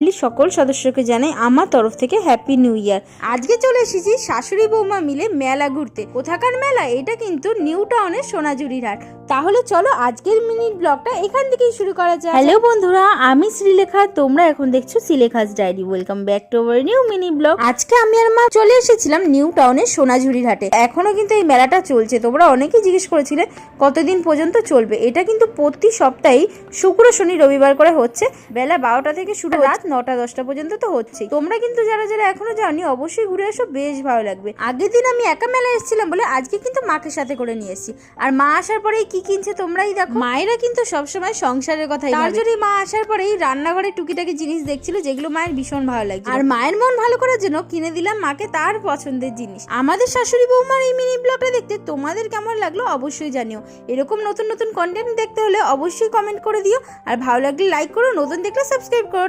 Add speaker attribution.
Speaker 1: সকল সদস্যকে জানাই আমার তরফ থেকে হ্যাপি নিউ ইয়ার। আজকে চলে এসেছি শাশুড়ি বৌমা মিলে মেলা ঘুরতে। কোথাকার মেলা? এটা কিন্তু নিউ টাউনের সোনাঝুরির হাট। তাহলে চলো আজকের মিনি ব্লগটা এখান থেকেই শুরু করা যায়। হ্যালো বন্ধুরা, আমি শ্রীলেখা, তোমরা এখন দেখছো Sreelekha's diary. Welcome back to our new mini blog. আজকে আমি আর মা চলে এসেছিলাম নিউ টাউনের সোনাঝুরির হাটে। এখনো কিন্তু এই মেলাটা চলছে। তোমরা অনেকেই জিজ্ঞেস করেছিলে কতদিন পর্যন্ত চলবে। এটা কিন্তু প্রতি সপ্তাহেই শুক্র শনি রবিবার করে হচ্ছে। বেলা 12টা থেকে শুরু, রাত 9টা-10টা পর্যন্ত তো হচ্ছে। তোমরা কিন্তু যারা যারা এখনো যাওনি অবশ্যই ঘুরে এসো, বেশ ভালো লাগবে। আগের দিন আমি একা মেলা এসেছিলাম বলে আজকে কিন্তু মাকে সাথে করে নিয়ে এসেছি। আর মা আসার পরেই কি কিনছে তোমরাই দেখো। মায়েরা কিন্তু সবসময় সংসারের কথাই ভাবে। তার জন্য মা আসার পরেই রান্নাঘরে টুকিটাকি জিনিস দেখছিল যেগুলো মায়ের ভীষণ ভালো লাগছে। আর মায়ের মন ভালো করার জন্য কিনে দিলাম মাকে তার পছন্দের জিনিস। আমাদের শাশুড়ি বৌমার এই মিনি ব্লগটা দেখতে তোমাদের কেমন লাগলো অবশ্যই জানিও। এরকম নতুন নতুন কন্টেন্ট দেখতে হলে অবশ্যই কমেন্ট করে দিও। আর ভালো লাগলে লাইক করো, নতুন দেখলে সাবস্ক্রাইব করো।